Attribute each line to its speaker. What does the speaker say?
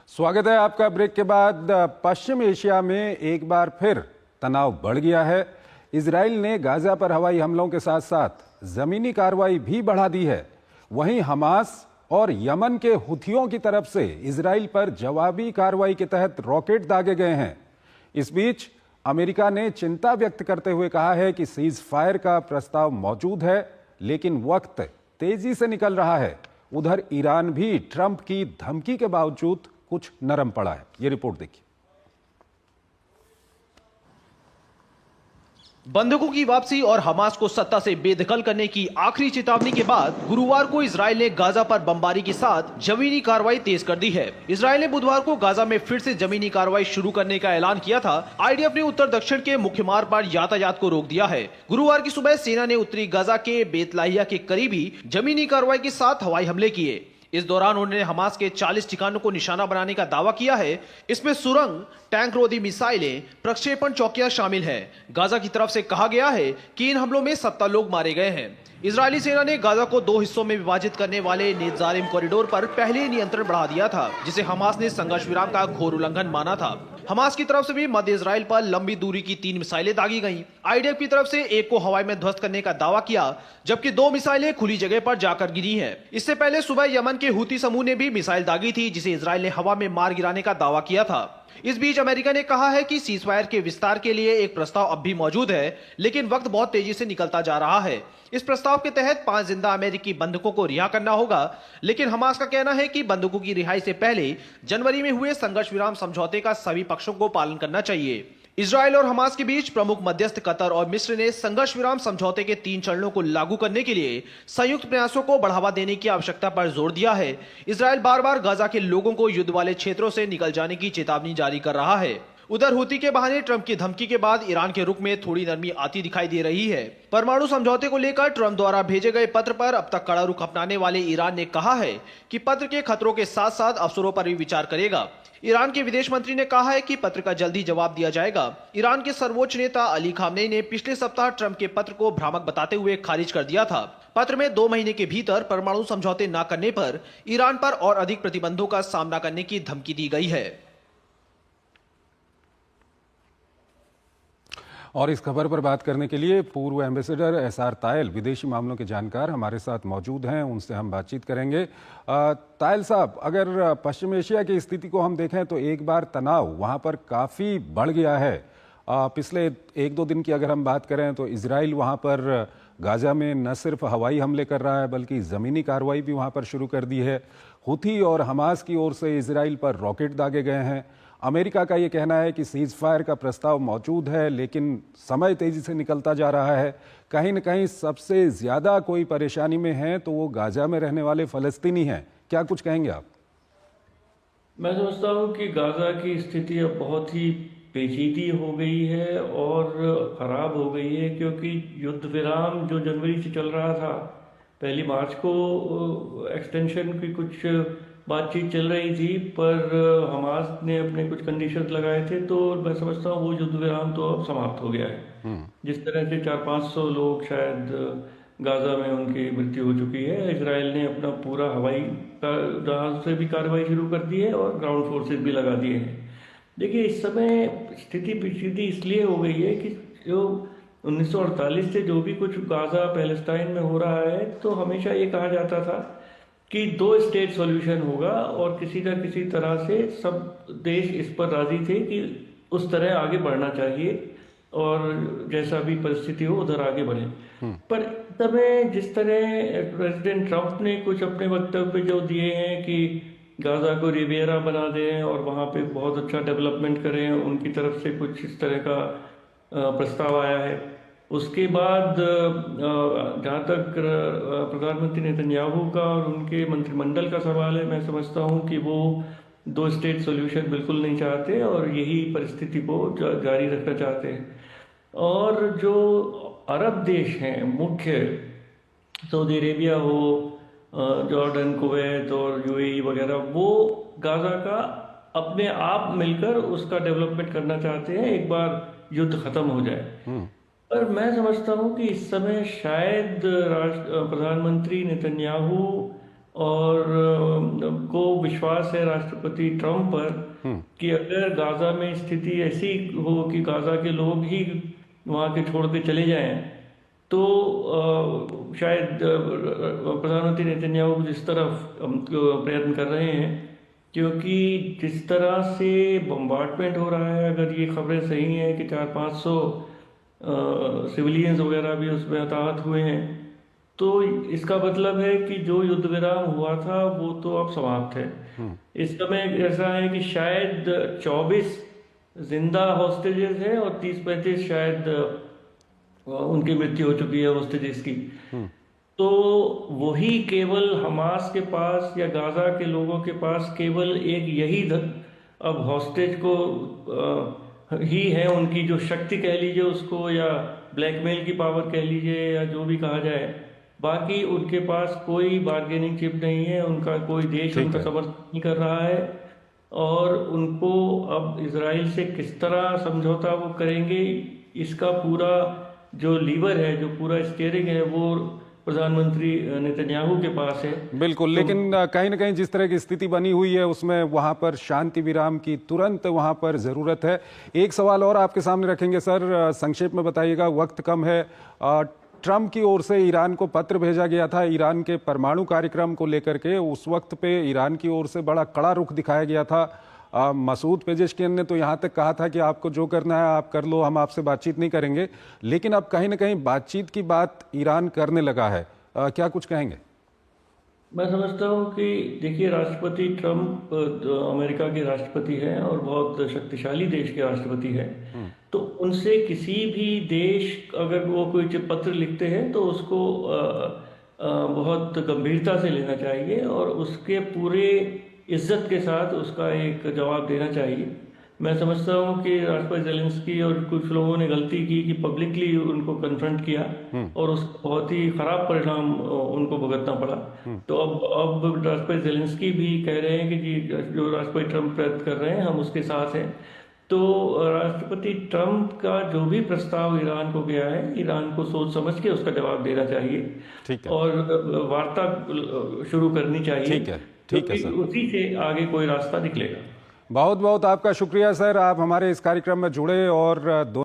Speaker 1: स्वागत है आपका। ब्रेक के बाद पश्चिम एशिया में एक बार फिर तनाव बढ़ गया है। इजराइल ने गाजा पर हवाई हमलों के साथ साथ जमीनी कार्रवाई भी बढ़ा दी है। वहीं हमास और यमन के हुथियों की तरफ से इजराइल पर जवाबी कार्रवाई के तहत रॉकेट दागे गए हैं। इस बीच अमेरिका ने चिंता व्यक्त करते हुए कहा है कि सीज फायर का प्रस्ताव मौजूद है, लेकिन वक्त तेजी से निकल रहा है। उधर ईरान भी ट्रंप की धमकी के बावजूद कुछ नरम पड़ा है। ये रिपोर्ट देखिए।
Speaker 2: बंधकों की वापसी और हमास को सत्ता से बेदखल करने की आखिरी चेतावनी के बाद गुरुवार को इजराइल ने गाजा पर बमबारी के साथ जमीनी कार्रवाई तेज कर दी है। इजराइल ने बुधवार को गाजा में फिर से जमीनी कार्रवाई शुरू करने का ऐलान किया था। आईडीएफ ने उत्तर दक्षिण के मुख्य मार्ग पर यातायात को रोक दिया है। गुरुवार की सुबह सेना ने उत्तरी गाजा के बेतलाहिया के करीबी जमीनी कार्रवाई के साथ हवाई हमले किए। इस दौरान उन्होंने हमास के 40 ठिकानों को निशाना बनाने का दावा किया है। इसमें सुरंग, टैंक रोधी मिसाइलें, प्रक्षेपण चौकियां शामिल हैं। गाजा की तरफ से कहा गया है कि इन हमलों में 70 लोग मारे गए हैं। इजरायली सेना ने गाजा को 2 हिस्सों में विभाजित करने वाले नेत्जारिम कॉरिडोर पर पहले ही नियंत्रण बढ़ा दिया था, जिसे हमास ने संघर्ष विराम का घोर उल्लंघन माना था। हमास की तरफ से भी मध्य इजराइल पर लंबी दूरी की 3 मिसाइलें दागी गईं। आईडीएफ की तरफ से एक को हवाई में ध्वस्त करने का दावा किया, जबकि 2 मिसाइलें खुली जगह पर जाकर गिरी हैं। इससे पहले सुबह यमन के हूती समूह ने भी मिसाइल दागी थी, जिसे इजराइल ने हवा में मार गिराने का दावा किया था। इस बीच अमेरिका ने कहा है कि सीजफायर के विस्तार के लिए एक प्रस्ताव अब भी मौजूद है, लेकिन वक्त बहुत तेजी से निकलता जा रहा है। इस प्रस्ताव के तहत 5 जिंदा अमेरिकी बंधकों को रिहा करना होगा, लेकिन हमास का कहना है कि बंधकों की रिहाई से पहले जनवरी में हुए संघर्ष विराम समझौते का सभी पक्षों को पालन करना चाहिए। इजराइल और हमास के बीच प्रमुख मध्यस्थ कतर और मिस्र ने संघर्ष विराम समझौते के 3 चरणों को लागू करने के लिए संयुक्त प्रयासों को बढ़ावा देने की आवश्यकता पर जोर दिया है। इजराइल बार बार गाजा के लोगों को युद्ध वाले क्षेत्रों से निकल जाने की चेतावनी जारी कर रहा है। उधर हूती के बहाने ट्रंप की धमकी के बाद ईरान के रुख में थोड़ी नरमी आती दिखाई दे रही है। परमाणु समझौते को लेकर ट्रंप द्वारा भेजे गए पत्र पर अब तक कड़ा रुख अपनाने वाले ईरान ने कहा है कि पत्र के खतरों के साथ साथ अवसरों पर भी विचार करेगा। ईरान के विदेश मंत्री ने कहा है कि पत्र का जल्दी जवाब दिया जाएगा। ईरान के सर्वोच्च नेता अली खामनेई ने पिछले सप्ताह ट्रंप के पत्र को भ्रामक बताते हुए खारिज कर दिया था। पत्र में 2 महीने के भीतर परमाणु समझौते न करने पर ईरान पर और अधिक प्रतिबंधों का सामना करने की धमकी दी गई है।
Speaker 1: और इस खबर पर बात करने के लिए पूर्व एम्बेसडर एसआर तायल, विदेशी मामलों के जानकार, हमारे साथ मौजूद हैं। उनसे हम बातचीत करेंगे। तायल साहब, अगर पश्चिम एशिया की स्थिति को हम देखें तो एक बार तनाव वहां पर काफ़ी बढ़ गया है। पिछले 1-2 दिन की अगर हम बात करें तो इजराइल वहां पर गाजा में न सिर्फ हवाई हमले कर रहा है, बल्कि ज़मीनी कार्रवाई भी वहां पर शुरू कर दी है। हुथी और हमास की ओर से इजराइल पर रॉकेट दागे गए हैं। अमेरिका का ये कहना है कि सीज फायर का प्रस्ताव मौजूद है, लेकिन समय तेजी से निकलता जा रहा है। कहीं न कहीं सबसे ज़्यादा कोई परेशानी में है तो वो गाजा में रहने वाले फ़लस्तीनी हैं। क्या कुछ कहेंगे आप?
Speaker 3: मैं समझता हूँ कि गाजा की स्थिति अब बहुत ही पेचीदी हो गई है और ख़राब हो गई है, क्योंकि युद्ध विराम जो जनवरी से चल रहा था, 1 मार्च को एक्सटेंशन की कुछ बातचीत चल रही थी, पर हमास ने अपने कुछ कंडीशंस लगाए थे, तो मैं समझता हूँ वो युद्ध विराम तो अब समाप्त हो गया है। जिस तरह से 400-500 लोग शायद गाजा में उनकी मृत्यु हो चुकी है। इजराइल ने अपना पूरा हवाई जहाज से भी कार्रवाई शुरू कर दी है और ग्राउंड फोर्सेस भी लगा दिए हैं। देखिए, इस समय स्थिति पेचीदी इसलिए हो गई है कि जो 1948 से जो भी कुछ गाजा पैलेस्टाइन में हो रहा है, तो हमेशा ये कहा जाता था कि 2 स्टेट सॉल्यूशन होगा और किसी न किसी तरह से सब देश इस पर राजी थे कि उस तरह आगे बढ़ना चाहिए और जैसा भी परिस्थिति हो उधर आगे बढ़े। पर समय जिस तरह प्रेसिडेंट ट्रंप ने कुछ अपने वक्तव्य जो दिए हैं कि गाजा को रिवियरा बना दें और वहाँ पे बहुत अच्छा डेवलपमेंट करें, उनकी तरफ से कुछ इस तरह का प्रस्ताव आया है। उसके बाद जहाँ तक प्रधानमंत्री नेतन्याहू का और उनके मंत्रिमंडल का सवाल है, मैं समझता हूँ कि वो 2 स्टेट सॉल्यूशन बिल्कुल नहीं चाहते और यही परिस्थिति को जारी रखना चाहते हैं। और जो अरब देश हैं मुख्य, सऊदी अरेबिया हो, जॉर्डन, कुवैत और यूएई वगैरह, वो गाजा का अपने आप मिलकर उसका डेवलपमेंट करना चाहते हैं एक बार युद्ध खत्म हो जाए। पर मैं समझता हूँ कि इस समय शायद प्रधानमंत्री नेतन्याहू और को विश्वास है राष्ट्रपति ट्रम्प पर कि अगर गाजा में स्थिति ऐसी हो कि गाजा के लोग ही वहाँ के छोड़ के चले जाएं, तो शायद प्रधानमंत्री नेतन्याहू जिस तरफ प्रयत्न कर रहे हैं, क्योंकि जिस तरह से बम्बार्डमेंट हो रहा है, अगर ये खबरें सही हैं कि 400-500 सिविलियंस वगैरह भी उसमें हताहत हुए हैं, तो इसका मतलब है कि जो युद्ध विराम हुआ था वो तो अब समाप्त है। इस समय ऐसा है कि शायद 24 जिंदा हॉस्टेजेस हैं और 30-35 शायद उनकी मृत्यु हो चुकी है हॉस्टेजेस की। तो वही केवल हमास के पास या गाजा के लोगों के पास केवल एक यही अब हॉस्टेज को ही है, उनकी जो शक्ति कह लीजिए उसको, या ब्लैकमेल की पावर कह लीजिए, या जो भी कहा जाए। बाकी उनके पास कोई बार्गेनिंग चिप नहीं है, उनका कोई देश उनका समर्थन नहीं कर रहा है, और उनको अब इजराइल से किस तरह समझौता वो करेंगे, इसका पूरा जो लीवर है, जो पूरा स्टीयरिंग है, वो प्रधानमंत्री नेतन्याहू के पास है।
Speaker 1: बिल्कुल, लेकिन कहीं ना कहीं जिस तरह की स्थिति बनी हुई है उसमें वहां पर शांति विराम की तुरंत वहां पर जरूरत है। एक सवाल और आपके सामने रखेंगे सर, संक्षेप में बताइएगा, वक्त कम है। ट्रंप की ओर से ईरान को पत्र भेजा गया था ईरान के परमाणु कार्यक्रम को लेकर के। उस वक्त पे ईरान की ओर से बड़ा कड़ा रुख दिखाया गया था। मसूद पेजेश्कियन ने तो यहाँ तक कहा था कि आपको जो करना है आप कर लो, हम आपसे बातचीत नहीं करेंगे। लेकिन अब कहीं ना कहीं बातचीत की बात ईरान करने लगा है, क्या कुछ कहेंगे?
Speaker 3: मैं समझता हूँ कि देखिए, राष्ट्रपति ट्रंप अमेरिका के राष्ट्रपति हैं और बहुत शक्तिशाली देश के राष्ट्रपति हैं। तो उनसे किसी भी देश अगर वो कोई पत्र लिखते हैं तो उसको बहुत गंभीरता से लेना चाहिए और उसके पूरे इज्जत के साथ उसका एक जवाब देना चाहिए। मैं समझता हूँ कि राष्ट्रपति ज़ेलेंस्की और कुछ लोगों ने गलती की कि पब्लिकली उनको कन्फ्रंट किया और उसका बहुत ही खराब परिणाम उनको भुगतना पड़ा। तो अब राष्ट्रपति ज़ेलेंस्की भी कह रहे हैं कि जी, जो राष्ट्रपति ट्रंप प्रयत्न कर रहे हैं हम उसके साथ हैं। तो राष्ट्रपति ट्रंप का जो भी प्रस्ताव ईरान को गया है, ईरान को सोच समझ के उसका जवाब देना चाहिए।
Speaker 1: ठीक है।
Speaker 3: और वार्ता शुरू करनी चाहिए।
Speaker 1: ठीक है सर,
Speaker 3: उसी से आगे कोई रास्ता निकलेगा।
Speaker 1: बहुत बहुत आपका शुक्रिया सर, आप हमारे इस कार्यक्रम में जुड़े और